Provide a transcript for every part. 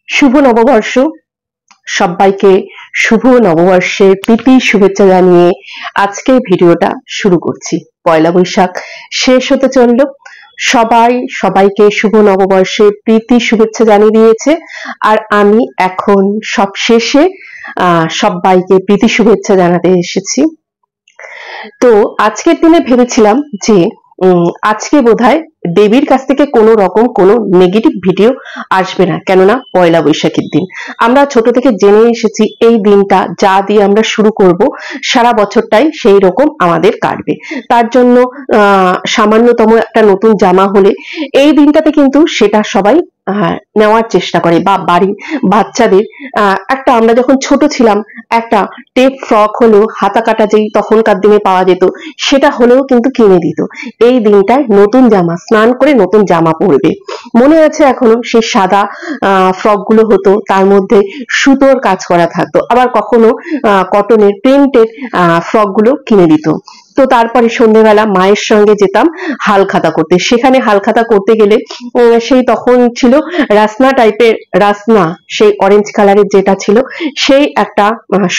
শুভ নববর্ষ। সবাইকে শুভ নববর্ষের প্রীতি শুভেচ্ছা জানিয়ে আজকের ভিডিওটা শুরু করছি। পয়লা বৈশাখ শেষ হতে চলল, সবাইকে শুভ নববর্ষের প্রীতি শুভেচ্ছা জানিয়ে দিয়েছে, আর আমি এখন সব শেষে সবাইকে প্রীতি শুভেচ্ছা জানাতে এসেছি। তো আজকের দিনে ভেবেছিলাম যে আজকে বোধহয় দেবীর কাছ থেকে কোনো রকম কোনো নেগেটিভ ভিডিও আসবে না, কেননা পয়লা বৈশাখের দিন আমরা ছোট থেকে জেনে এসেছি এই দিনটা যা দিয়ে আমরা শুরু করব সারা বছরটাই সেই রকম আমাদের কাটবে। তার জন্য সামান্যতম একটা নতুন জামা হলে এই দিনটাতে কিন্তু সেটা সবাই নেওয়ার চেষ্টা করে, বা বাড়ির বাচ্চাদের একটা, আমরা যখন ছোট ছিলাম একটা টেপ ফ্রক হলেও হাতা কাটা যেই তখনকার দিনে পাওয়া যেত সেটা হলেও কিন্তু কিনে দিত। এই দিনটায় নতুন জামা, স্নান করে নতুন জামা পরবে। মনে আছে এখনো সেই সাদা ফ্রক গুলো হতো, তার মধ্যে সুতোর কাজ করা থাকতো, আবার কখনো কটনের প্রিন্টেড ফ্রক গুলো কিনে দিত। তো তারপরে সন্ধ্যেবেলা মায়ের সঙ্গে যেতাম হালখাতা করতে। সেখানে হালখাতা করতে গেলে সেই তখন ছিল রাসনা টাইপের, রাসনা সেই অরেঞ্জ কালারের যেটা ছিল সেই একটা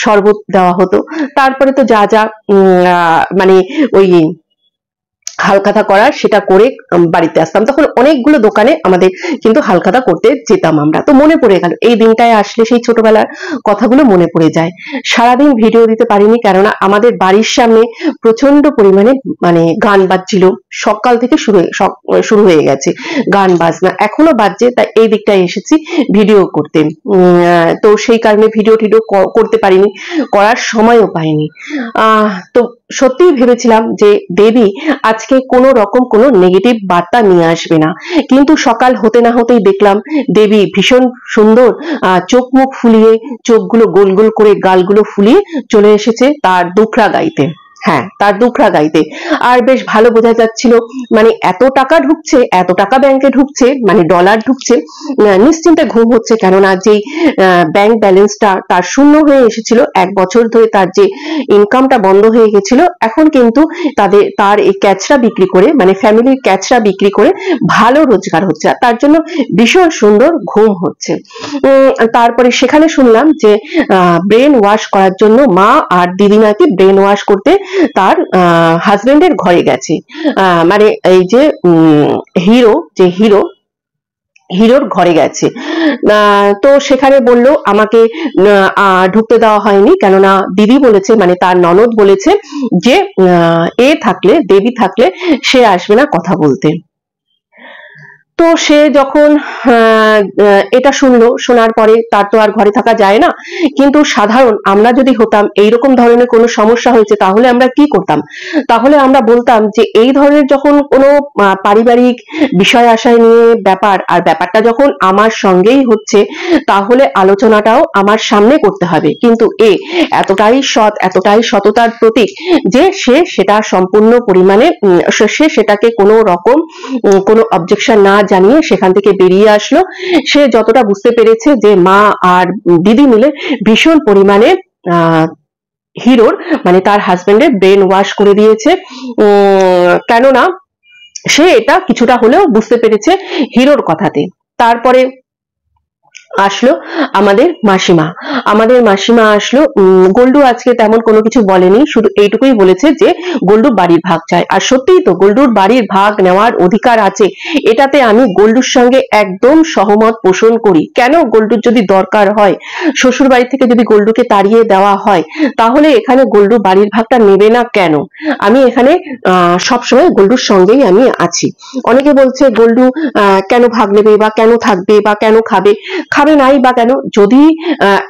শরবত দেওয়া হতো। তারপরে তো যা যা মানে ওই হালখাতা করার সেটা করে বাড়িতে আসতাম। তখন অনেকগুলো দোকানে আমাদের কিন্তু হালখাতা করতে যেতাম আমরা। তো মনে পড়ে গেল এই দিনটায় আসলে সেই ছোটবেলার কথাগুলো মনে পড়ে যায়। সারাদিন ভিডিও দিতে পারিনি, কেননা আমাদের বাড়ির সামনে প্রচন্ড পরিমাণে গান বাজছিল, সকাল থেকে শুরু হয়ে গেছে গান বাজনা, এখনো বাজছে। তাই এই দিকটায় এসেছি ভিডিও করতে। তো সেই কারণে ভিডিও করতে পারিনি, করার সময়ও পাইনি। তো সত্যিই ভেবেছিলাম যে দেবী আজকে কোনো রকম কোনো নেগেটিভ বার্তা নিয়ে আসবে না, কিন্তু সকাল হতে না হতেই দেখলাম দেবী ভীষণ সুন্দর চোখ মুখ ফুলিয়ে, চোখগুলো গোল গোল করে গালগুলো ফুলিয়ে চলে এসেছে তার দুখরা গাইতে। হ্যাঁ, তার দুখরা গাইতে। আর বেশ ভালো বোঝা যাচ্ছিল, এত টাকা ঢুকছে, এত টাকা ব্যাংকে ঢুকছে, ডলার ঢুকছে, নিশ্চিন্তে ঘুম হচ্ছে। কেননা যেই ব্যাংক ব্যালেন্সটা তার শূন্য হয়ে এসেছিল, 1 বছর ধরে তার যে ইনকামটা বন্ধ হয়ে গেছিল, এখন কিন্তু তার এই ক্যাচরা বিক্রি করে, ফ্যামিলির ক্যাচরা বিক্রি করে ভালো রোজগার হচ্ছে, আর তার জন্য ভীষণ সুন্দর ঘুম হচ্ছে। তারপরে সেখানে শুনলাম যে ব্রেন ওয়াশ করার জন্য মা আর দিদি নাকি ব্রেন ওয়াশ করতে তার হাজবেন্ডের ঘরে গেছে। এই যে হিরোর ঘরে গেছে। তো সেখানে বলল আমাকে ঢুকতে দেওয়া হয়নি, কেননা দিদি বলেছে, তার ননদ বলেছে যে দেবী থাকলে সে আসবে না কথা বলতে। তো সে যখন এটা শুনলো, শোনার পরে তার তো আর ঘরে থাকা যায় না। কিন্তু সাধারণ আমরা যদি হতাম, এইরকম ধরনের কোনো সমস্যা হয়েছে, তাহলে আমরা কি করতাম? তাহলে আমরা বলতাম যে এই ধরনের যখন কোনো পারিবারিক বিষয় আশয় নিয়ে ব্যাপার, আর ব্যাপারটা যখন আমার সঙ্গেই হচ্ছে, তাহলে আলোচনাটাও আমার সামনে করতে হবে। কিন্তু এতটাই সৎ, এতটাই সততার প্রতীক যে সে সেটা সম্পূর্ণ পরিমাণে সে সেটাকে কোনো রকম কোনো অবজেকশন না জানিয়ে সেখান থেকে বেরিয়ে আসলো। সে যতটা বুঝতে পেরেছে যে মা আর দিদি মিলে ভীষণ পরিমাণে হিরোর তার হাজবেন্ডের ব্রেন ওয়াশ করে দিয়েছে। কেননা সে এটা কিছুটা হলেও বুঝতে পেরেছে হিরোর কথাতে। তারপরে আসলো আমাদের মাসিমা আসলো। গোল্ডু আজকে তেমন কোনো কিছু বলেনি, শুধু এইটুকুই বলেছে যে গোল্ডু বাড়ির ভাগ চায়। আর সত্যিই তো গোল্ডুর বাড়ির ভাগ নেওয়ার অধিকার আছে, এটাতে আমি গোল্ডুর সঙ্গে একদম সহমত পোষণ করি। কেন গোল্ডুর যদি দরকার হয়, শ্বশুর বাড়ি থেকে যদি গোল্ডুকে তাড়িয়ে দেওয়া হয়, তাহলে এখানে গোল্ডু বাড়ির ভাগটা নেবে না কেন? আমি এখানে সবসময় গোল্ডুর সঙ্গেই আমি আছি। অনেকে বলছে গোল্ডু কেন ভাগ নেবে, বা কেন থাকবে, বা কেন খাবে নাই বা কেন? যদি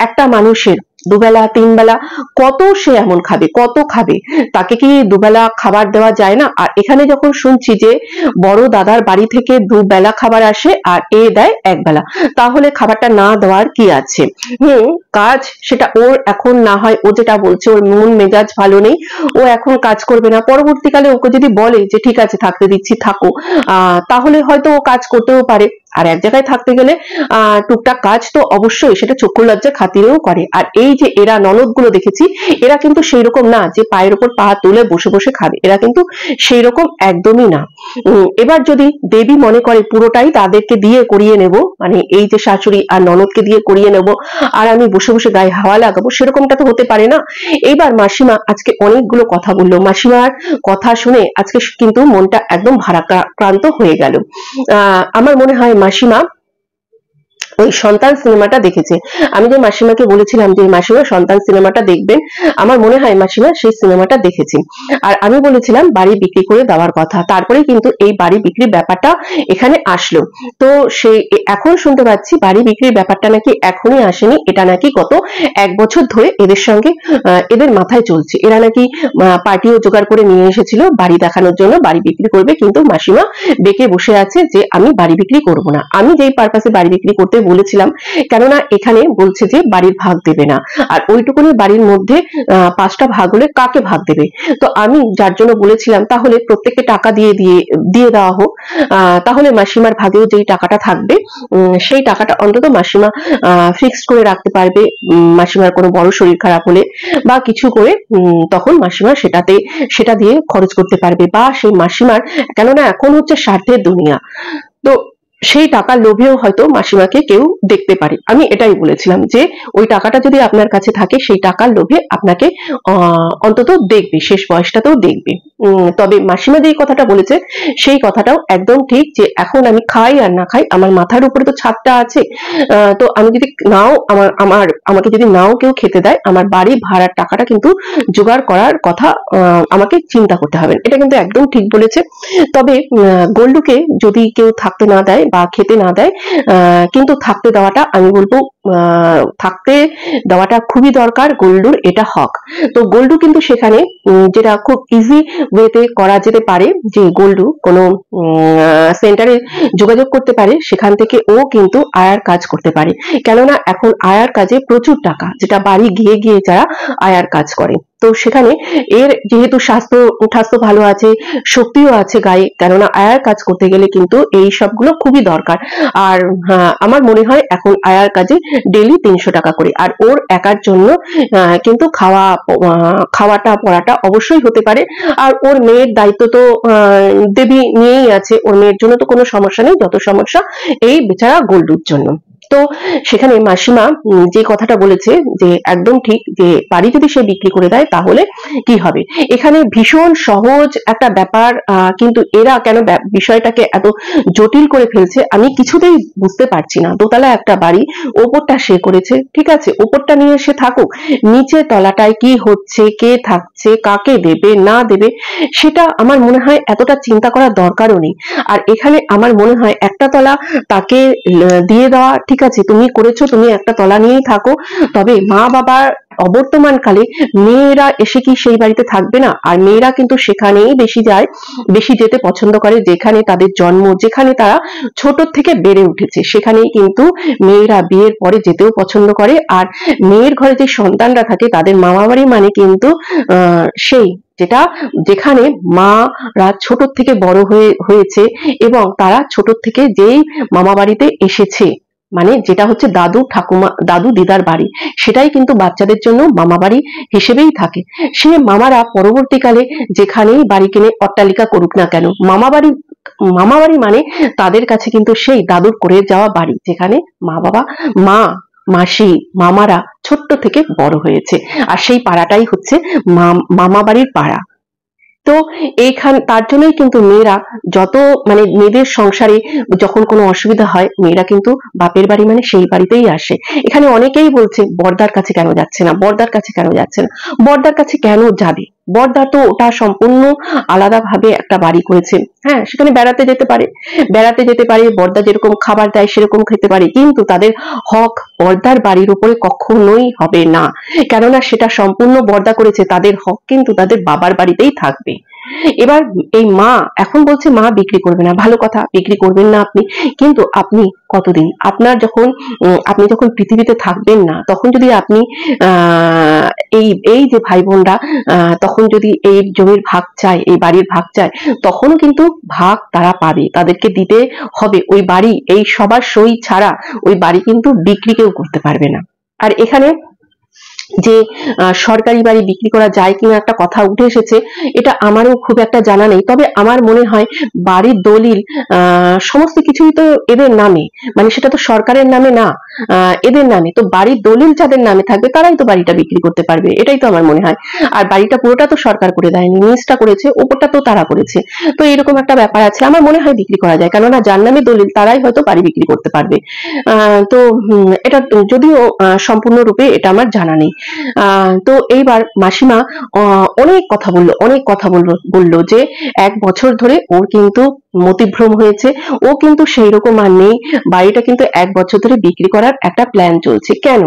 একটা মানুষের দুবেলা 3 বেলা কত সে এমন খাবে, কত খাবে, তাকে কি দুবেলা খাবার দেওয়া যায় না? আর এখানে যখন শুনছি যে বড় দাদার বাড়ি থেকে 2 বেলা খাবার আসে আর দেয় 1 বেলা, তাহলে খাবারটা না দেওয়ার কি আছে? কাজ সেটা ওর এখন না হয়, ও যেটা বলছে ওর মন মেজাজ ভালো নেই, ও এখন কাজ করবে না। পরবর্তীকালে ওকে যদি বলে যে ঠিক আছে থাকতে দিচ্ছি থাকো, তাহলে হয়তো ও কাজ করতেও পারে। আর এক জায়গায় থাকতে গেলে টুকটাক কাজ তো অবশ্যই সেটা চক্ষু লজ্জা খাতিরেও করে। আর এই যে এরা ননদ গুলো দেখেছি, এরা কিন্তু সেই রকম না যে পায়ের উপর পা তুলে বসে বসে খাবে, এরা কিন্তু সেই রকম একদমই না। এবার যদি দেবী মনে করে পুরোটাই তাদেরকে দিয়ে করিয়ে নেব, মানে এই যে শাশুড়ি আর ননদকে দিয়ে করিয়ে নেব আর আমি বসে বসে গায়ে হাওয়া লাগাবো, সেরকমটা তো হতে পারে না। এইবার মাসিমা আজকে অনেকগুলো কথা বললো, মাসিমার কথা শুনে আজকে কিন্তু মনটা একদম ভারাক্রান্ত হয়ে গেল। আমার মনে হয় মাসিমা ওই সন্তান সিনেমাটা দেখেছে। আমি যে মাসিমাকে বলেছিলাম যে মাসিমা সন্তান সিনেমাটা দেখবেন, আমার মনে হয় মাসিমা সেই সিনেমাটা দেখেছে। আর আমি বলেছিলাম বাড়ি বিক্রি করে দেওয়ার কথা, তারপরে কিন্তু এই বাড়ি বিক্রির ব্যাপারটা এখানে আসলো। তো সেই এখন শুনতে পাচ্ছি বাড়ি বিক্রির ব্যাপারটা নাকি এখনই আসেনি, এটা নাকি গত 1 বছর ধরে এদের সঙ্গে এদের মাথায় চলছে। এরা নাকি পার্টিও জোগাড় করে নিয়ে এসেছিল বাড়ি দেখানোর জন্য, বাড়ি বিক্রি করবে, কিন্তু মাসিমা বেঁকে বসে আছে যে আমি বাড়ি বিক্রি করব না। আমি যেই পারপাসে বাড়ি বিক্রি করতে বলেছিলাম, কেননা এখানে বলছে যে বাড়ির ভাগ দেবে না, আর ওইটুকুনি বাড়ির মধ্যে 5টা ভাগ হলে কাকে ভাগ দেবে। তো আমি যার জন্য বলেছিলাম তাহলে প্রত্যেককে টাকা দিয়ে দেওয়া হোক, তাহলে মাসিমার ভাগেও যেই টাকাটা থাকবে সেই টাকাটা অন্তত মাসিমা ফিক্সড করে রাখতে পারবে। মাসিমার কোনো বড় শরীর খারাপ হলে বা কিছু করে তখন মাসিমা সেটা দিয়ে খরচ করতে পারবে, বা সেই মাসিমার, কেননা এখন হচ্ছে স্বার্থের দুনিয়া, তো সেই টাকার লোভেও হয়তো মাসিমাকে কেউ দেখতে পারে। আমি এটাই বলেছিলাম যে ওই টাকাটা যদি আপনার কাছে থাকে সেই টাকার লোভে আপনাকে অন্তত দেখবে, শেষ বয়সটাতেও দেখবে। তবে মাসিমা যেই কথাটা বলেছে সেই কথাটাও একদম ঠিক, যে এখন আমি খাই আর না খাই আমার মাথার উপরে তো ছাদটা আছে, তো আমি যদি নাও আমাকে যদি নাও কেউ খেতে দেয়, আমার বাড়ি ভাড়ার টাকাটা কিন্তু জোগাড় করার কথা আমাকে চিন্তা করতে হবে। এটা কিন্তু একদম ঠিক বলেছে। তবে গোল্ডুকে যদি কেউ থাকতে না দেয় বা খেতে না দেয়, কিন্তু থাকতে দেওয়াটা আমি বলবো থাকতে দেওয়াটা খুবই দরকার, গোল্ডুর এটা হক। তো গোল্ডু কিন্তু সেখানে যেটা খুব ইজি ওয়েতে করা যেতে পারে, যে গোল্ডু কোনো সেন্টারে যোগাযোগ করতে পারে, সেখান থেকে ও কিন্তু আয়ার কাজ করতে পারে। কেননা এখন আয়ার কাজে প্রচুর টাকা, যেটা বাড়ি গিয়ে গিয়ে যারা আয়ার কাজ করে। তো সেখানে এর যেহেতু স্বাস্থ্য ভালো আছে, শক্তিও আছে গায়ে, কেননা আয়ার কাজ করতে গেলে কিন্তু এই সবগুলো খুবই দরকার। আর আমার মনে হয় এখন আয়ার কাজে ডেইলি 300 টাকা করে, আর ওর একার জন্য কিন্তু খাওয়াটা পড়াটা অবশ্যই হতে পারে। আর ওর মেয়ের দায়িত্ব তো দেবী নিয়েই আছে, ওর মেয়ের জন্য তো কোনো সমস্যা নেই, যত সমস্যা এই বেচারা গোল্ডুর জন্য। তো সেখানে মাসিমা যে কথাটা বলেছে যে একদম ঠিক, যে বাড়ি যদি সে বিক্রি করে দেয় তাহলে কি হবে। এখানে ভীষণ সহজ একটা ব্যাপার, কিন্তু এরা কেন বিষয়টাকে এত জটিল করে ফেলছে আমি কিছুতেই বুঝতে পারছি না। দোতলা একটা বাড়ি, ওপরটা সে করেছে, ঠিক আছে, ওপরটা নিয়ে সে থাকুক, নিচে তলাটায় কি হচ্ছে, কে থাকছে, কাকে দেবে না দেবে, সেটা আমার মনে হয় এতটা চিন্তা করার দরকারও নেই। আর এখানে আমার মনে হয় একটা তলা তাকে দিয়ে দেওয়া, ঠিক আছে তুমি করেছো, তুমি একটা তলা নিয়েই থাকো, তবে মা বাবার অবর্তমানকালে মেয়েরা এসে কি সেই বাড়িতে থাকবে না? আর মেয়েরা কিন্তু সেখানেই বেশি যেতে পছন্দ করে, যেখানে তাদের জন্ম, যেখানে তারা ছোট থেকে বেড়ে উঠেছে, সেখানেই কিন্তু মেয়েরা বিয়ের পরে যেতেও পছন্দ করে। আর মেয়ের ঘরে যে সন্তানরা থাকে তাদের মামা বাড়ি মানে কিন্তু সেই যেখানে মারা ছোট থেকে বড় হয়েছে এবং তারা ছোট থেকে যেই মামা বাড়িতে এসেছে, মানে যেটা হচ্ছে দাদু ঠাকুমা, দাদু দিদার বাড়ি, সেটাই কিন্তু বাচ্চাদের জন্য মামা বাড়ি হিসেবেই থাকে। সে মামারা পরবর্তীকালে যেখানেই বাড়ি কিনে অট্টালিকা করুক না কেন, মামা বাড়ি মানে তাদের কাছে কিন্তু সেই দাদুর করে যাওয়া বাড়ি, যেখানে মা মাসি মামারা ছোট্ট থেকে বড় হয়েছে, আর সেই পাড়াটাই হচ্ছে মামা বাড়ির পাড়া। তো তার জন্যই কিন্তু মেয়েরা যত মানে মেয়েদের সংসারে যখন কোনো অসুবিধা হয়, মেয়েরা কিন্তু বাপের বাড়ি মানে সেই বাড়িতেই আসে। এখানে অনেকেই বলছে বর্দার কাছে কেন যাচ্ছে না, বর্দার কাছে কেন যাচ্ছে না, বর্দার কাছে কেন যাবে, বর্দা তো ওটা সম্পূর্ণ আলাদা ভাবে একটা বাড়ি করেছে। হ্যাঁ, সেখানে বেড়াতে যেতে পারে, বর্দা যেরকম খাবার দেয় সেরকম খেতে পারে, কিন্তু তাদের হক বর্দার বাড়ির উপরে কখনোই হবে না, কেননা সেটা সম্পূর্ণ বর্দা করেছে, তাদের হক কিন্তু তাদের বাবার বাড়িতেই থাকবে। এবার এই মা এখন বলছে মা বিক্রি করবে না, ভালো কথা, বিক্রি করবেন না আপনি, কিন্তু আপনি কতদিন, আপনার যখন আপনি যখন পৃথিবীতে থাকবেন না তখন যদি আপনি এই এই যে ভাই বোনরা তখন যদি এই জমির ভাগ চায়, এই বাড়ির ভাগ চায়, তখনও কিন্তু ভাগ তারা পাবে, তাদেরকে দিতে হবে ওই বাড়ি। এই সবার সই ছাড়া ওই বাড়ি কিন্তু বিক্রি কেউ করতে পারবে না। আর এখানে যে সরকারি বাড়ি বিক্রি করা যায় কিনা একটা কথা উঠে এসেছে, এটা আমারও খুব একটা জানা নেই, তবে আমার মনে হয় বাড়ির দলিল সমস্ত কিছুই তো এদের নামে, মানে সেটা তো সরকারের নামে না, এদের নামে, তো বাড়ির দলিল যাদের নামে থাকবে তারাই তো বাড়িটা বিক্রি করতে পারবে, এটাই তো আমার মনে হয়। আর বাড়িটা পুরোটা তো সরকার করে দেয়নি, নিচটা করেছে, ওপরটা তো তারা করেছে, তো এরকম একটা ব্যাপার আছে। আমার মনে হয় বিক্রি করা যায়, কেননা যার নামে দলিল তারাই হয়তো বাড়ি বিক্রি করতে পারবে। তো এটা যদিও সম্পূর্ণরূপে এটা আমার জানা নেই। তো এইবার মাসিমা অনেক কথা বললো যে 1 বছর ধরে ওর কিন্তু মতিভ্রম হয়েছে, ও কিন্তু সেই রকম আর নেই, বাড়িটা কিন্তু 1 বছর ধরে বিক্রি করার একটা প্ল্যান চলছে। কেন,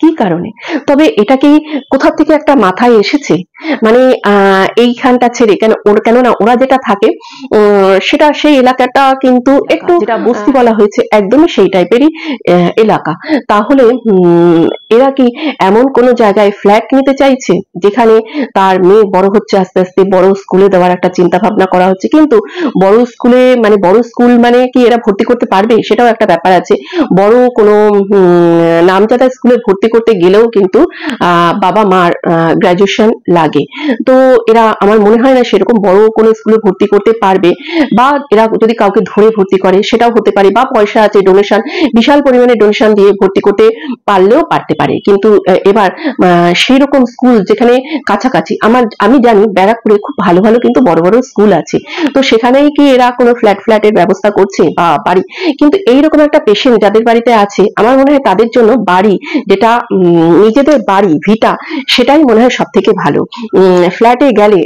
কি কারণে? তবে এটা কি কোথা থেকে একটা মাথায় এসেছে, মানে এইখানটা ছেড়ে, কেননা ওরা যেটা থাকে সেটা সেই এলাকাটা কিন্তু একটু যেটা বস্তি বলা হয়েছে একদমই সেই টাইপেরই এলাকা। তাহলে এরা কি এমন কোন জায়গায় ফ্ল্যাট নিতে চাইছে যেখানে তার মেয়ে বড় হচ্ছে, আস্তে আস্তে বড় স্কুলে দেওয়ার একটা চিন্তা ভাবনা করা হচ্ছে, কিন্তু বড় স্কুল মানে কি এরা ভর্তি করতে পারবে, সেটাও একটা ব্যাপার আছে। বড় কোনো নামজাদা স্কুলে ভর্তি করতে গেলেও কিন্তু বাবা মার গ্রাজুয়েশন লাগে, তো এরা আমার মনে হয় না সেরকম বড় কোনো স্কুলে ভর্তি করতে পারবে, বা এরা যদি কাউকে ধরে ভর্তি করে সেটাও হতে পারে, বা পয়সা আছে, ডোনেশন, বিশাল পরিমাণে ডোনেশন দিয়ে ভর্তি করতে পারলেও পারতে পারে। কিন্তু এবার সেই রকম স্কুল যেখানে কাছাকাছি, আমি জানি ব্যারাকপুরে খুব ভালো ভালো কিন্তু বড় বড় স্কুল আছে, তো সেখানেই কি এরা কোনো ফ্ল্যাটের ব্যবস্থা করছে বা বাড়ি, কিন্তু এইরকম একটা পেশেন্ট যাদের বাড়িতে আছে, আমার মনে হয় তাদের জন্য বাড়ি, যেটা নিজেদের বাড়ি ভিটা, সেটাই মনে হয় সব থেকে ভালো। ফ্ল্যাটে গেলে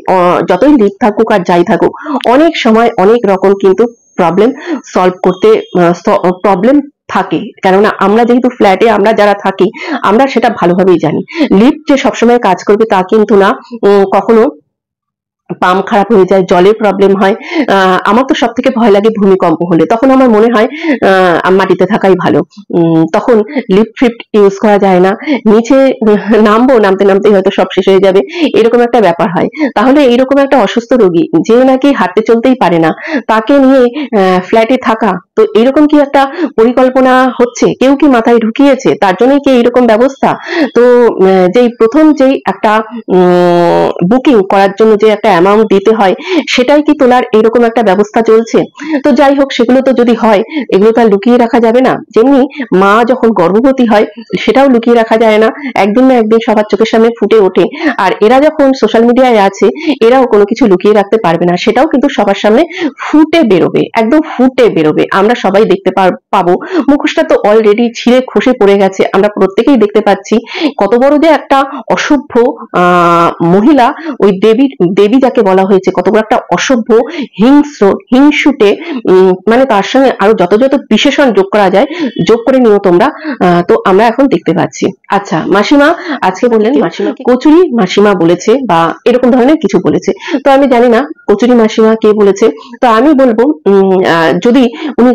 যতই লিক থাকুক আর যাই থাকুক, অনেক সময় অনেক রকম কিন্তু প্রবলেম সলভ করতে প্রবলেম থাকে, কেননা আমরা যেহেতু ফ্ল্যাটে আমরা যারা থাকি আমরা সেটা ভালোভাবেই জানি। লিফট যে সবসময় কাজ করবে তা কিন্তু না, কখনো পাম্প খারাপ হয়ে যায়, জলের প্রবলেম হয়। আমার তো সব থেকে ভয় লাগে ভূমিকম্প হলে, তখন আমার মনে হয় মাটিতে থাকাই ভালো, তখন লিফট ইউজ করা যায় না, নিচে নামতেই হয়তো সব শেষ হয়ে যাবে, এরকম একটা ব্যাপার হয়। তাহলে এইরকম একটা অসুস্থ রোগী যে নাকি হাঁটতে চলতেই পারে না, তাকে নিয়ে ফ্ল্যাটে থাকা, তো এইরকম কি একটা পরিকল্পনা হচ্ছে, কেউ কি মাথায় ঢুকিয়েছে, তার জন্যই কি এইরকম ব্যবস্থা? তো প্রথম যেই একটা বুকিং করার জন্য যে একটা অ্যামাউন্ট দিতে হয়, সেটাই কি তোলার এরকম একটা ব্যবস্থা চলছে? তো যাই হোক, সেগুলো তো যদি হয়, এগুলো তো আর লুকিয়ে রাখা যাবে না। যেমনি মা যখন গর্ভবতী হয় সেটাও লুকিয়ে রাখা যায় না, একদিন না একদিন সবার চোখের সামনে ফুটে ওঠে। আর এরা যখন সোশ্যাল মিডিয়ায় আছে, এরাও কোনো কিছু লুকিয়ে রাখতে পারবে না, সেটাও কিন্তু সবার সামনে ফুটে বেরোবে, একদম ফুটে বেরোবে, আমরা সবাই দেখতে পাবো। মুখোশটা তো অলরেডি ছিঁড়ে খসে পড়ে গেছে, আমরা প্রত্যেকেই দেখতে পাচ্ছি কত বড় যে একটা অসভ্য মহিলা, ওই দেবী যাকে বলা হয়েছে, কত বড় একটা অসভ্য, হিংসুটে, মানে তার সঙ্গে আরো যত যত বিশেষণ যোগ করা যায় যোগ করে নিও তোমরা, তো আমরা এখন দেখতে পাচ্ছি। আচ্ছা, মাসিমা আজকে বললেন মাসিমা কচুরি মাসিমা বলেছে, বা এরকম ধরনের কিছু বলেছে, তো আমি জানি না কচুরি মাসিমা কে বলেছে। তো আমি বলবো যদি উনি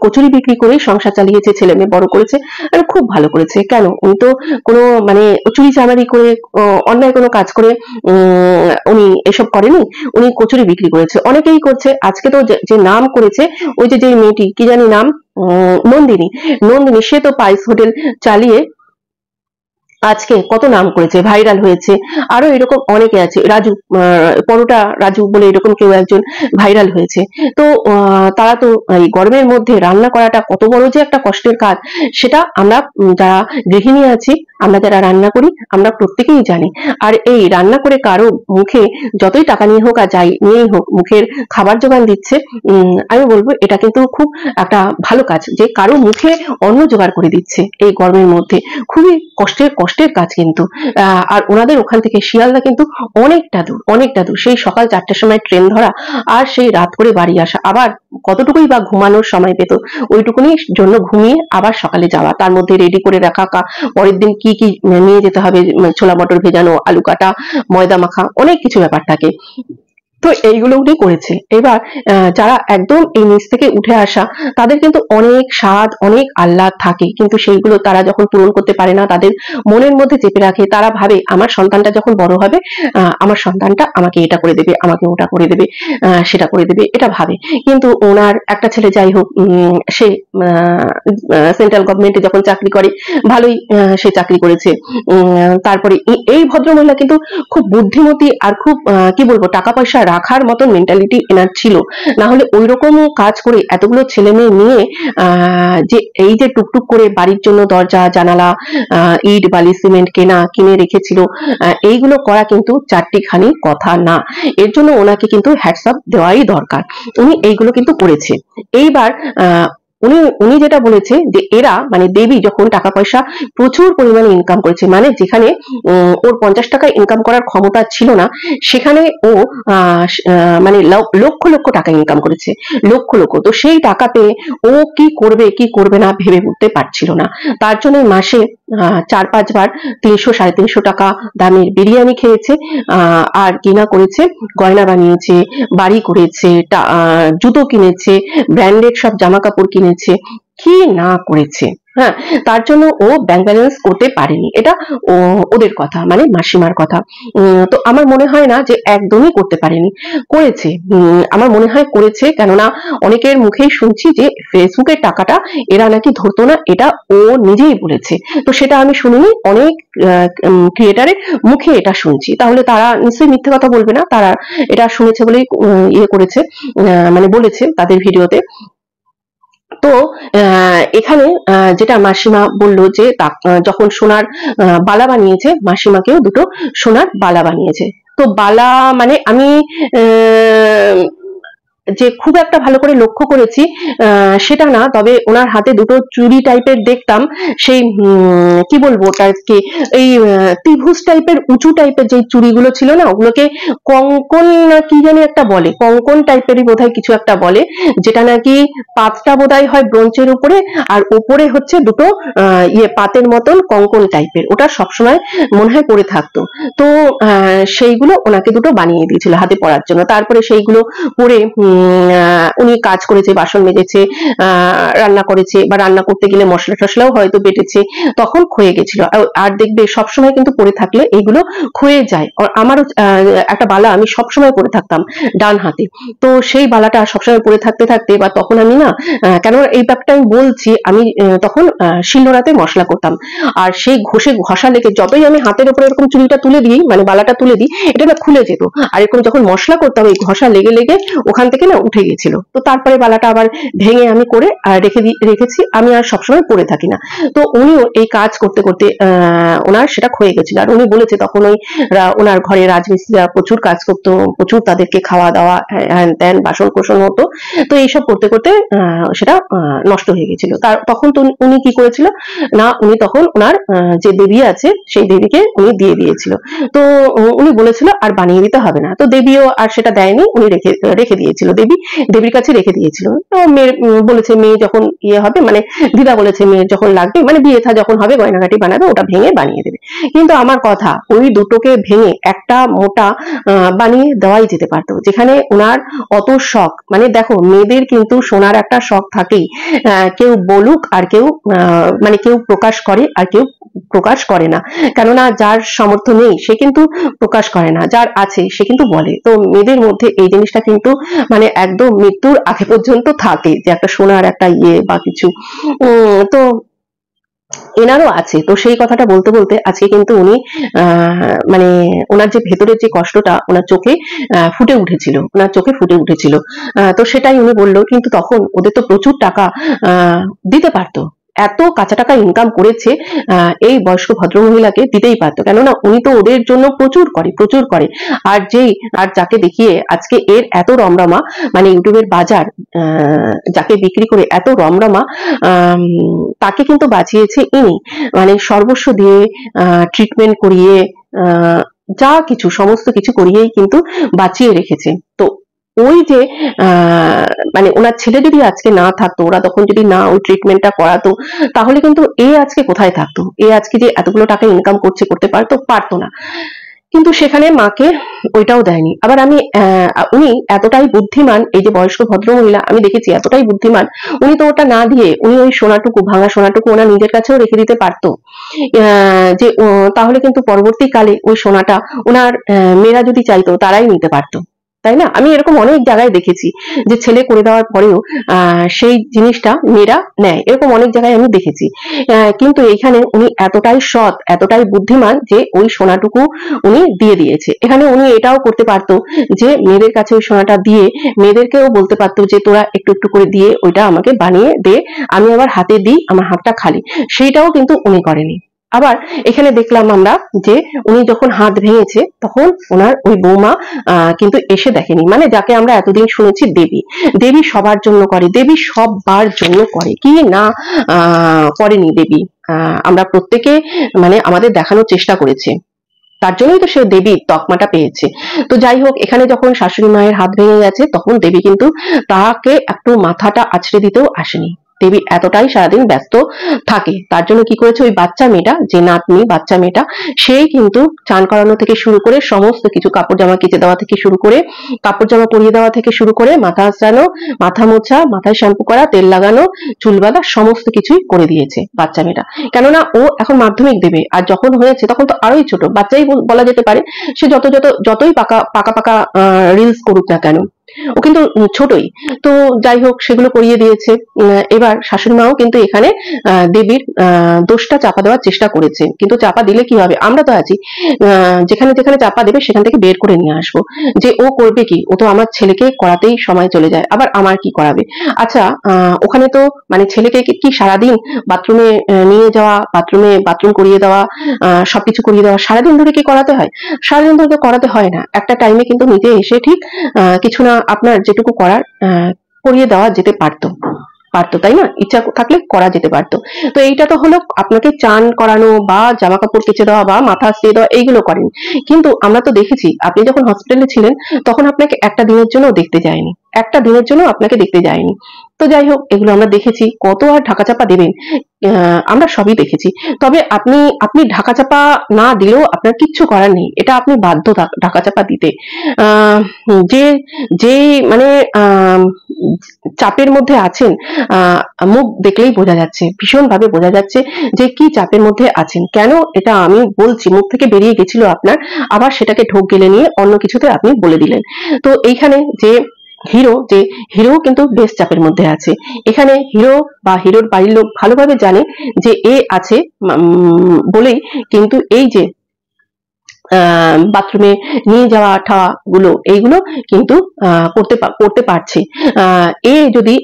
কচুরি বিক্রি করে সংসার চালিয়েছে, ছেলে মেয়ে বড় করেছে, খুব ভালো করেছে। কেন, উনি তো কোনো মানে চুরি চামারি করে অন্যায় কোনো কাজ করে উনি এসব করেনি, উনি কচুরি বিক্রি করেছে, অনেকেই করছে। আজকে তো যে নাম করেছে, ওই যে মেয়েটি কি জানি নাম, নন্দিনী, সে তো পাইস হোটেল চালিয়ে আজকে কত নাম করেছে, ভাইরাল হয়েছে। আরো এরকম অনেকে আছে, রাজু, পরোটা রাজু বলে এরকম কেউ একজন ভাইরাল হয়েছে। তো তারা তো এই গরমের মধ্যে রান্না করাটা কত বড় যে একটা কষ্টের কাজ, সেটা আমরা যারা গৃহিণী আছি, আমরা যারা রান্না করি, আমরা প্রত্যেকেই জানি। আর এই রান্না করে কারো মুখে যতই টাকা নিয়ে হোক আর যাই নিয়েই হোক, মুখের খাবার জোগান দিচ্ছে, আমি বলবো এটা কিন্তু খুব একটা ভালো কাজ, যে কারো মুখে অন্ন জোগাড় করে দিচ্ছে এই গরমের মধ্যে, খুবই কষ্টের কাজ কিন্তু। আর ওনাদের ওখান থেকে শিয়ালদা কিন্তু অনেকটা দূর, সেই সকাল 4টার সময় ট্রেন ধরা, আর সেই রাত করে বাড়ি আসা, আবার কতটুকুই বা ঘুমানোর সময় পেত, ওইটুকুনি জন্য ঘুমিয়ে আবার সকালে যাওয়া, তার মধ্যে রেডি করে রাখা পরের দিন কি কি নিয়ে যেতে হবে, ছোলা মটর ভেজানো, আলু কাটা, ময়দা মাখা, অনেক কিছু ব্যাপার থাকে। তো এইগুলো উনি করেছে। এবার যারা একদম এই নিচ থেকে উঠে আসা, তাদের কিন্তু অনেক স্বাদ, অনেক আহ্লাদ থাকে, কিন্তু সেইগুলো তারা যখন পূরণ করতে পারে না, তাদের মনের মধ্যে চেপে রাখে। তারা ভাবে আমার সন্তানটা যখন বড় হবে, আমার সন্তানটা আমাকে এটা করে দেবে, আমাকে ওটা করে দেবে, সেটা করে দেবে, এটা ভাবে। কিন্তু ওনার একটা ছেলে যাই হোক, সে সেন্ট্রাল গভর্নমেন্টে যখন চাকরি করে, ভালোই সে চাকরি করেছে। তারপরে এই ভদ্রমহিলা কিন্তু খুব বুদ্ধিমতী আর খুব কি বলবো, টাকা পয়সা রাখার মতন মেন্টালিটি এনার ছিল। না হলে ওই রকম কাজ করে এতগুলো ছেলে মেয়ে নিয়ে যে এই যে টুকটুক করে বাড়ির জন্য দরজা জানালা, ইট বালি সিমেন্ট কিনে রেখেছিল, এইগুলো করা কিন্তু চারটিখানি কথা না। এর জন্য ওনাকে কিন্তু হ্যাটসঅ্যাপ দেওয়াই দরকার। উনি এইগুলো কিন্তু করেছে। এইবার উনি যেটা বলেছে যে এরা মানে দেবী যখন টাকা পয়সা প্রচুর পরিমাণে ইনকাম করেছে, মানে যেখানে ওর 50 টাকা ইনকাম করার ক্ষমতা ছিল না, সেখানে ও মানে লক্ষ লক্ষ টাকা ইনকাম করেছে, লক্ষ লক্ষ। তো সেই টাকা পেয়ে ও কি করবে কি করবে না ভেবে উঠতে পারছিল না। তার জন্য মাসে 4-5 বার 300-350 টাকা দামের বিরিয়ানি খেয়েছে, আর কিনা করেছে, গয়না বানিয়েছে, বাড়ি করেছে, জুতো কিনেছে, ব্র্যান্ডেড সব জামা কাপড় কিনেছে, কি না করেছে। হ্যাঁ, তার জন্য ও ব্যাংক ব্যালেন্স করতে পারেনি। এটা ওদের কথা, মানে মাসিমার কথা। তো আমার মনে হয় না যে একদমই করতে পারেনি, করেছে। আমার মনে হয় করেছে, কেননা অনেকের মুখেই শুনছি যে ফেসবুকের টাকাটা এরা নাকি ধরতো না, এটা ও নিজেই বলেছে। তো সেটা আমি শুনিনি, অনেক ক্রিয়েটারের মুখে এটা শুনছি। তাহলে তারা নিশ্চয়ই মিথ্যে কথা বলবে না, তারা এটা শুনেছে বলেই ইয়ে করেছে, মানে বলেছে তাদের ভিডিওতে। তো এখানে যেটা মাসিমা বললো যে যখন সোনার বালা বানিয়েছে, মাসিমাকেও দুটো সোনার বালা বানিয়েছে। তো বালা মানে আমি যে খুব একটা ভালো করে লক্ষ্য করেছি সেটা না, তবে ওনার হাতে দুটো চুড়ি টাইপের দেখতাম, সেই কি বলবো ওটাকে, এই ত্রিভুজ টাইপের উঁচু টাইপের যে চুড়িগুলো ছিল না, ওগুলোকে কঙ্কন না কি জানি একটা বলে, কঙ্কন টাইপেরই বোধহয় কিছু একটা বলে, যেটা নাকি পাতটা বোধহয় হয় ব্রোঞ্চের উপরে, আর উপরে হচ্ছে দুটো ইয়ে পাতের মতন কঙ্কন টাইপের, ওটা সবসময় মনে হয় পরে থাকতো। তো সেইগুলো ওনাকে দুটো বানিয়ে দিয়েছিল হাতে পরার জন্য। তারপরে সেইগুলো পরে উনি কাজ করেছে, বাসন মেজেছে, রান্না করেছে, বা রান্না করতে গেলে মশলা টশলাও হয়তো বেটেছে, তখন ক্ষয়ে গেছিল। আর দেখবে সবসময় কিন্তু পরে থাকলে এইগুলো ক্ষয়ে যায়। আমারও একটা বালা আমি সবসময় পরে থাকতাম ডান হাতে, তো সেই বালাটা সবসময় পরে থাকতে থাকতে, বা তখন আমি না, কেন এই ব্যাপারটা আমি বলছি, আমি তখন শিলনোড়াতে মশলা করতাম, আর সেই ঘষা লেগে যতই আমি হাতের উপরে এরকম চুড়িটা তুলে দিই, মানে বালাটা তুলে দিই, এটা না খুলে যেত, আর এরকম যখন মশলা করতাম এই ঘষা লেগে লেগে ওখান থেকে না উঠে গেছিল। তো তারপরে বালাটা আবার ভেঙে আমি করে রেখেছি, আমি আর সবসময় পরে থাকি না। তো উনিও এই কাজ করতে করতে ওনার সেটা ক্ষয়ে গেছিল, আর উনি বলেছে তখন ওনার ঘরে রাজমিস্ত্রিরা প্রচুর কাজ করতো, প্রচুর তাদেরকে খাওয়া দাওয়া হ্যান ত্যান বাসন কোসন হতো। তো এইসব করতে করতে সেটা নষ্ট হয়ে গেছিল। তখন তো উনি কি করেছিল না, উনি তখন ওনার যে দেবী আছে সেই দেবীকে উনি দিয়ে দিয়েছিল। তো উনি বলেছিল আর বানিয়ে দিতে হবে না, তো দেবীও আর সেটা দেয়নি, উনি রেখে দিয়েছিল, দেবীর কাছে রেখে দিয়েছিল। তো মেয়ের বলেছে মেয়ে যখন ইয়ে হবে, মানে দিদা বলেছে মেয়ের যখন লাগবে, মানে বিয়ে থা যখন হবে গয়নাগাটি বানাবে, ওটা ভেঙে বানিয়ে দেবে। কিন্তু আমার কথা, ওই দুটোকে ভেঙে একটা মোটা বানিয়ে দেওয়াই যেতে পারতো, যেখানে ওনার অত শখ। মানে দেখো, মেয়েদের কিন্তু সোনার একটা শখ থাকেই, কেউ বলুক আর কেউ মানে কেউ প্রকাশ করে আর কেউ প্রকাশ করে না, কেননা যার সামর্থ্য নেই সে কিন্তু প্রকাশ করে না, যার আছে সে কিন্তু বলে। তো মেয়েদের মধ্যে এই জিনিসটা কিন্তু মানে একদম মৃত্যুর আগে পর্যন্ত থাকে, যে একটা সোনার একটা ইয়ে বা কিছু। তো এনারও আছে। তো সেই কথাটা বলতে বলতে আজকে কিন্তু উনি মানে ওনার যে ভেতরের যে কষ্টটা ওনার চোখে ফুটে উঠেছিল, ওনার চোখে ফুটে উঠেছিল। তো সেটাই উনি বললো, কিন্তু তখন ওদের তো প্রচুর টাকা দিতে পারতো, এত কাঁচা টাকা ইনকাম করেছে, এই বয়স্ক ভদ্রমহিলাকে দিতেই পারতো, কেননা উনি তো ওদের জন্য প্রচুর করে। আর যাকে দেখিয়ে আজকে এর এত রমরমা, মানে ইউটিউবের বাজার, যাকে বিক্রি করে এত রমরমা, তাকে কিন্তু বাঁচিয়েছে ইনি, মানে সর্বস্ব দিয়ে ট্রিটমেন্ট করিয়ে, যা কিছু সমস্ত কিছু করিয়েই কিন্তু বাঁচিয়ে রেখেছে। তো ওই যে মানে ওনার ছেলে যদি আজকে না থাকতো, ওরা তখন যদি না ওই ট্রিটমেন্টটা করাতো, তাহলে কিন্তু এ আজকে কোথায় থাকতো, এ আজকে যে এতগুলো টাকা ইনকাম করতে পারতো না। কিন্তু সেখানে মাকে ওইটাও দেয়নি। আবার আমি উনি এতটাই বুদ্ধিমান, এই যে বয়স্ক ভদ্রমহিলা আমি দেখেছি এতটাই বুদ্ধিমান, উনি তো ওটা না দিয়ে উনি ওই সোনাটুকু, ভাঙা সোনাটুকু ওনার নিজের কাছেও রেখে দিতে পারতো। যে তাহলে কিন্তু পরবর্তীকালে ওই সোনাটা ওনার মেয়েরা যদি চাইতো তারাই নিতে পারতো, তাই না? আমি এরকম অনেক জায়গায় দেখেছি যে ছেলে করে দেওয়ার পরেও সেই জিনিসটা মেয়েরা নেয়, এরকম অনেক জায়গায় আমি দেখেছি। কিন্তু এখানে উনি এতটাই সৎ, এতটাই বুদ্ধিমান যে ওই সোনাটুকু উনি দিয়ে দিয়েছে। এখানে উনি এটাও করতে পারতো যে মেয়েদের কাছে ওই সোনাটা দিয়ে মেয়েদেরকেও বলতে পারতো যে তোরা একটু একটু করে দিয়ে ওইটা আমাকে বানিয়ে দে, আমি আবার হাতে দিই, আমার হাতটা খালি। সেইটাও কিন্তু উনি করেনি। আবার এখানে দেখলাম আমরা যে উনি যখন হাত ভেঙেছে তখন ওনার ওই বৌমা কিন্তু এসে দেখেনি, মানে যাকে আমরা এতদিন শুনেছি দেবী, দেবী সবার জন্য করে, দেবী সবার জন্য করে, কি না করেনি দেবী? আমরা প্রত্যেকে মানে আমাদের দেখানোর চেষ্টা করেছে, তার জন্যই তো সে দেবীর তকমাটা পেয়েছে। তো যাই হোক, এখানে যখন শাশুড়ি মায়ের হাত ভেঙে গেছে তখন দেবী কিন্তু তাকে একটু মাথাটা আছড়ে দিতেও আসেনি। দেবী এতটাই সারাদিন ব্যস্ত থাকে, তার জন্য কি করেছে ওই বাচ্চা মেয়েটা, যে নাতনি বাচ্চা মেয়েটা, সেই কিন্তু চান করানো থেকে শুরু করে সমস্ত কিছু, কাপড় জামা কেচে দেওয়া থেকে শুরু করে, কাপড় জামা পরিয়ে দেওয়া থেকে শুরু করে, মাথা আঁচড়ানো, মাথা মোছা, মাথায় শ্যাম্পু করা, তেল লাগানো, চুল বাঁধা, সমস্ত কিছুই করে দিয়েছে বাচ্চা মেয়েটা। কেননা ও এখন মাধ্যমিক দেবে, আর যখন হয়েছে তখন তো আরোই ছোট বাচ্চাই বলা যেতে পারে, সে যতই পাকা পাকা পাকা রিলস করুক না কেন, ও কিন্তু ছোটই। তো যাই হোক, সেগুলো করিয়ে দিয়েছে। এবার শাশুড়ি মাও কিন্তু এখানে দেবীর দোষটা চাপা দেওয়ার চেষ্টা করেছে, কিন্তু চাপা দিলে কি হবে, আমরা তো আছি, যেখানে যেখানে চাপা দেবে সেখান থেকে বের করে নিয়ে আসবো। যে ও করবে কি, ও তো আমার ছেলেকে করাতেই সময় চলে যায়, আবার আমার কি করাবে? আচ্ছা, ওখানে তো মানে ছেলেকে কি সারাদিন বাথরুমে নিয়ে যাওয়া, বাথরুম করিয়ে দেওয়া, সবকিছু করিয়ে দেওয়া সারাদিন ধরে কি করাতে হয়? সারাদিন ধরে তো করাতে হয় না, একটা টাইমে কিন্তু নিজে এসে ঠিক কিছু না আপনার যেটুকু করার করিয়ে দেওয়া যেতে পারতো, তাই না? ইচ্ছা থাকলে করা যেতে পারতো। তো এইটা তো হলো আপনাকে চান করানো বা জামা কাপড় কেচে দেওয়া বা মাথা আঁচড়িয়ে দেওয়া, এইগুলো করেন। কিন্তু আমরা তো দেখেছি আপনি যখন হসপিটালে ছিলেন তখন আপনাকে একটা দিনের জন্য দেখতে যায়নি, একটা দিনের জন্য আপনাকে দেখতে যায়নি। তো যাই হোক, এগুলো আমরা দেখেছি, কত আর ঢাকা চাপা দেবেন, আমরা সবই দেখেছি। তবে আপনি ঢাকা চাপা না দিলেও আপনার কিচ্ছু করার নেই, এটা আপনি বাধ্য ঢাকা চাপা দিতে। যে যে মানে চাপের মধ্যে আছেন, মুখ দেখলেই বোঝা যাচ্ছে, ভীষণ ভাবে বোঝা যাচ্ছে যে কি চাপের মধ্যে আছেন। কেন এটা আমি বলছি, মুখ থেকে বেরিয়ে গেছিল আপনার, আবার সেটাকে ঢোক গেলে নিয়ে অন্য কিছুতে আপনি বলে দিলেন। তো এইখানে যে হিরো কিন্তু বেশ চাপের মধ্যে আছে। এখানে হিরো বা হিরোর বাড়ির লোক ভালোভাবে জানে যে এ আছে বলেই কিন্তু এই যে বাথরুমে নিয়ে যাওয়া ঠাওয়া গুলো, এইগুলো কিন্তু করতে পারছে। এ যদি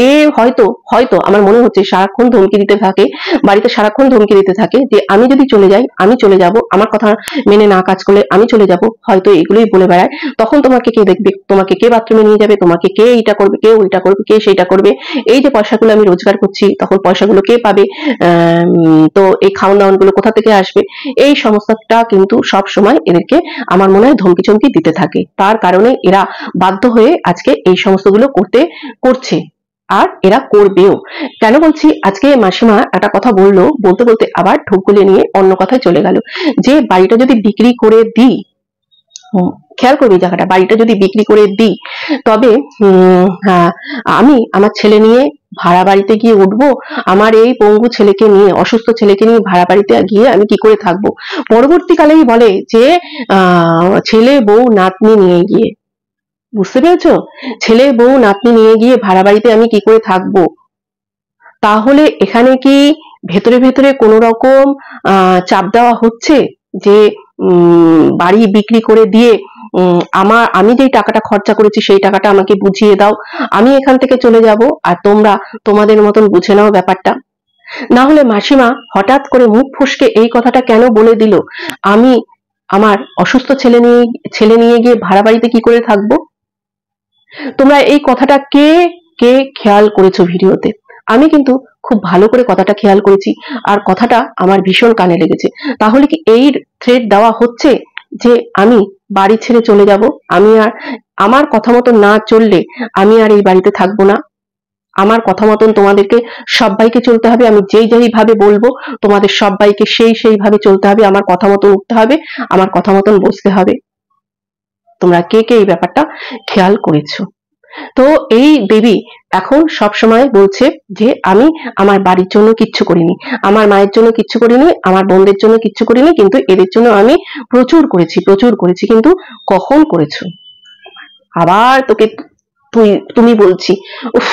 এ হয়তো হয়তো আমার মনে হচ্ছে সারাক্ষণ ধমকি দিতে থাকে, বাড়িতে সারাক্ষণ ধমকি দিতে থাকে যে আমি যদি চলে যাই, আমি চলে যাব, আমার কথা মেনে না কাজ করলে আমি চলে যাব, হয়তো এগুলোই বলে বেড়ায়। তখন তোমাকে কে দেখবে, তোমাকে কে বাথরুমে নিয়ে যাবে, তোমাকে কে এইটা করবে, কে ওইটা করবে, কে সেইটা করবে, এই যে পয়সাগুলো আমি রোজগার করছি তখন পয়সাগুলো কে পাবে, তো এই খাওয়ান দাওয়ান গুলো কোথা থেকে আসবে, এই সমস্যাটা কিন্তু সব সময় এদেরকে আমার মনে হয় ধমকি চমকি দিতে থাকে। তার কারণে এরা বাধ্য হয়ে আজকে এই সমস্তগুলো করছে, আর এরা করবেও। কেন বলছি, আজকে মাসিমা একটা কথা বলতে বলতে আবার ঢোক গলিয়ে নিয়ে অন্য কথায় চলে গেল, যে বাড়িটা যদি বিক্রি করে দিই, খেয়াল করবে জায়গাটা, বাড়িটা যদি বিক্রি করে দিই তবে আমি আমার ছেলে নিয়ে ভাড়া বাড়িতে গিয়ে উঠবো, আমার এই পঙ্গু ছেলেকে নিয়ে, অসুস্থ ছেলেকে নিয়ে ভাড়া বাড়িতে গিয়ে আমি কি করে থাকবো? পরবর্তীকালেই বলে যে ছেলে বউ নাতনি নিয়ে গিয়ে, বুঝতে পেরেছো? ছেলে বউ নাতনি নিয়ে গিয়ে ভাড়া বাড়িতে আমি কি করে থাকবো? তাহলে এখানে কি ভেতরে ভেতরে কোন রকম চাপ দেওয়া হচ্ছে যে বাড়ি বিক্রি করে দিয়ে আমি যেই টাকাটা খরচা করেছি সেই টাকাটা আমাকে বুঝিয়ে দাও, আমি এখান থেকে চলে যাব, আর তোমরা তোমাদের মতন বুঝে নাও ব্যাপারটা। না হলে মাসিমা হঠাৎ করে মুখ ফসকে এই কথাটা কেন বলে দিল, আমি আমার অসুস্থ ছেলে নিয়ে গিয়ে ভাড়া বাড়িতে কি করে থাকবো? তোমরা এই কথাটা কে কে খেয়াল করেছো ভিডিওতে? আমি কিন্তু খুব ভালো করে কথাটা খেয়াল করেছি, আর কথাটা আমার ভীষণ কানে লেগেছে। তাহলে কি এই থ্রেট দেওয়া হচ্ছে যে আমি বাড়ি ছেড়ে চলে যাব, আমি আর আমার কথা মতো না চললে আমি আর এই বাড়িতে থাকবো না? আমার কথা মতন তোমাদেরকে সবাইকে চলতে হবে। আমি যেই ভাবে বলবো তোমাদের সবাইকে সেই ভাবে চলতে হবে। আমার কথা মতন উঠতে হবে, আমার কথা মতন বসতে হবে। তোমরা কে কে এই ব্যাপারটা খেয়াল করেছো? তো এই দেবী এখন সব সময় বলছে যে আমি আমার বাড়ির জন্য কিচ্ছু করিনি, আমার মায়ের জন্য কিচ্ছু করিনি, আমার বোনদের জন্য কিচ্ছু করিনি, কিন্তু এদের জন্য আমি প্রচুর করেছি। কিন্তু কখন করেছো? আবার তোকে তুমি বলছি, উফ,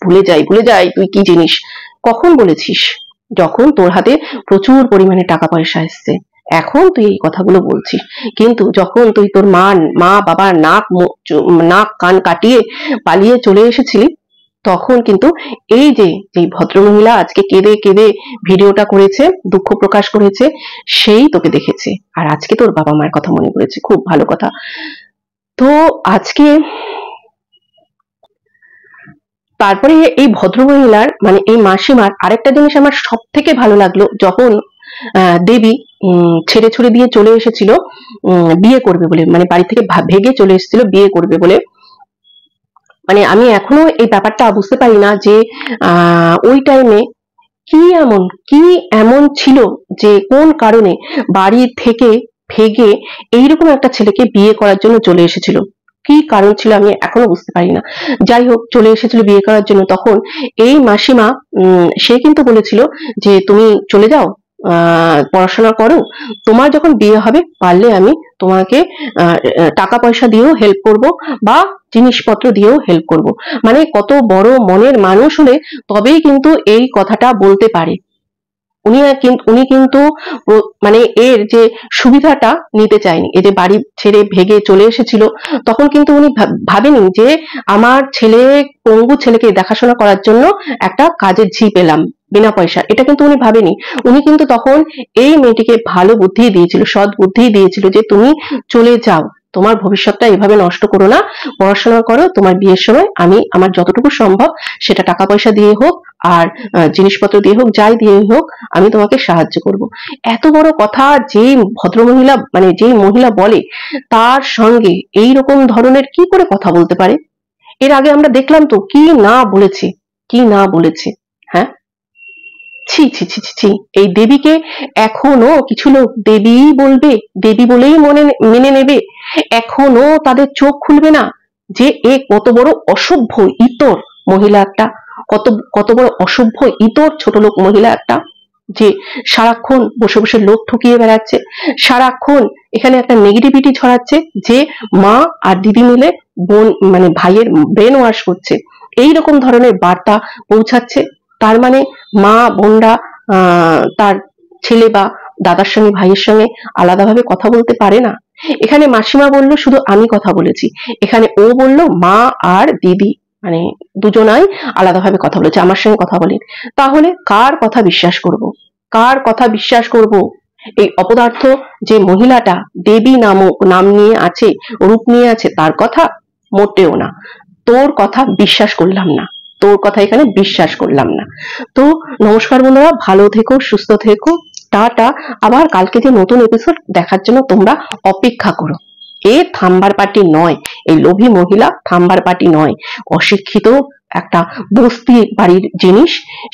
ভুলে যাই তুই কি জিনিস। কখন বলেছিস? যখন তোর হাতে প্রচুর পরিমাণে টাকা পয়সা এসছে, এখন তুই এই কথাগুলো বলছিস। কিন্তু যখন তুই তোর মা বাবার নাক কান কাটিয়ে পালিয়ে চলে এসেছিলি, তখন কিন্তু এই যে ভদ্রমহিলা আজকে কেঁদে ভিডিওটা করেছে, দুঃখ প্রকাশ করেছে, সেই তোকে দেখেছে, আর আজকে তোর বাবা মায়ের কথা মনে পড়েছে। খুব ভালো কথা। তো আজকে তারপরে এই ভদ্রমহিলার মানে এই মাসিমার আরেকটা জিনিস আমার সব থেকে ভালো লাগলো, যখন দেবী ছেড়ে ছুড়ে দিয়ে চলে এসেছিল বিয়ে করবে বলে, মানে বাড়ি থেকে ভেগে চলে এসেছিল বিয়ে করবে বলে। মানে আমি এখনো এই ব্যাপারটা বুঝতে পারি না যে ওই টাইমে কি এমন ছিল যে কোন কারণে বাড়ি থেকে ভেগে এইরকম একটা ছেলেকে বিয়ে করার জন্য চলে এসেছিল। কি কারণ ছিল আমি এখনো বুঝতে পারি না। যাই হোক, চলে এসেছিল বিয়ে করার জন্য। তখন এই মাসিমা সে কিন্তু বলেছিল যে তুমি চলে যাও, পড়াশোনা করো, তোমার যখন বিয়ে হবে পারলে আমি তোমাকে টাকা পয়সা দিয়েও হেল্প করব বা জিনিসপত্র দিয়েও হেল্প করব। মানে কত বড় মনের মানুষ হলে তবেই কিন্তু এই কথাটা বলতে পারে। উনি কিন্তু মানে এর যে সুবিধাটা নিতে চায়নি। এই যে বাড়ি ছেড়ে ভেগে চলে এসেছিল, তখন কিন্তু উনি ভাবেনি যে আমার পঙ্গু ছেলেকে দেখাশোনা করার জন্য একটা কাজের ঝি পেলাম বিনা পয়সা, এটা কিন্তু উনি ভাবেনি। উনি কিন্তু তখন এই মেয়েটিকে ভালো বুদ্ধি দিয়েছিল, সৎ বুদ্ধি দিয়েছিল যে তুমি চলে যাও, তোমার ভবিষ্যৎটা এভাবে নষ্ট করো না, পড়াশোনা করো, তোমার বিয়ের সময় আমি আমার যতটুকু সম্ভব সেটা টাকা পয়সা দিয়ে হোক আর জিনিসপত্র দিয়ে হোক, যাই দিয়ে হোক আমি তোমাকে সাহায্য করব। এত বড় কথা যে ভদ্রমহিলা মানে যে মহিলা বলে, তার সঙ্গে এই রকম ধরনের কি করে কথা বলতে পারে? এর আগে আমরা দেখলাম তো কি না বলেছে। হ্যাঁ, ছি ছি ছি ছি ছি। এই দেবীকে এখনো কিছু লোক দেবী বলবে, দেবী বলেই মেনে নেবে। এখনো তাদের চোখ খুলবে না যে এ কত বড় অসভ্য ইতর মহিলা একটা, কত বড় অসভ্য ইতর ছোট লোক মহিলা একটা, যে সারাক্ষণ বসে বসে লোক ঠকিয়ে বেড়াচ্ছে, সারাক্ষণ এখানে একটা নেগেটিভিটি ছড়াচ্ছে যে মা আর দিদি মিলে বোন মানে ভাইয়ের ব্রেন ওয়াশ করছে, এইরকম ধরনের বার্তা পৌঁছাচ্ছে। তার মানে মা বোনরা তার ছেলে বা দাদার সঙ্গে ভাইয়ের সঙ্গে আলাদাভাবে কথা বলতে পারে না। এখানে মাসিমা বলল শুধু আমি কথা বলেছি, এখানে ও বলল মা আর দিদি মানে দুজনাই আলাদাভাবে কথা বলেছে, আমার সঙ্গে কথা বলেন। তাহলে কার কথা বিশ্বাস করব? কার কথা বিশ্বাস করব? এই অপদার্থ যে মহিলাটা দেবী নাম নিয়ে আছে, রূপ নিয়ে আছে, তার কথা? মোটেও না। তোর কথা বিশ্বাস করলাম না, তোর কথা এখানে বিশ্বাস করলাম না। তো নমস্কার বন্ধুরা, ভালো থেকো, সুস্থ থেকো, টাটা। আবার কালকে যে নতুন এপিসোড দেখার জন্য তোমরা অপেক্ষা করো। এ থাম্বার পার্টি নয়, এই লোভী মহিলা থাম্বার পার্টি নয়, অশিক্ষিত একটা বস্তি বাড়ির জিনিস।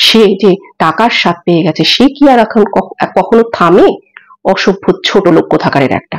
সে যে টাকার স্বাদ পেয়ে গেছে, সে কি আর এখন কখনো থামে? অসভ্য ছোট লোক কোথাকারের একটা।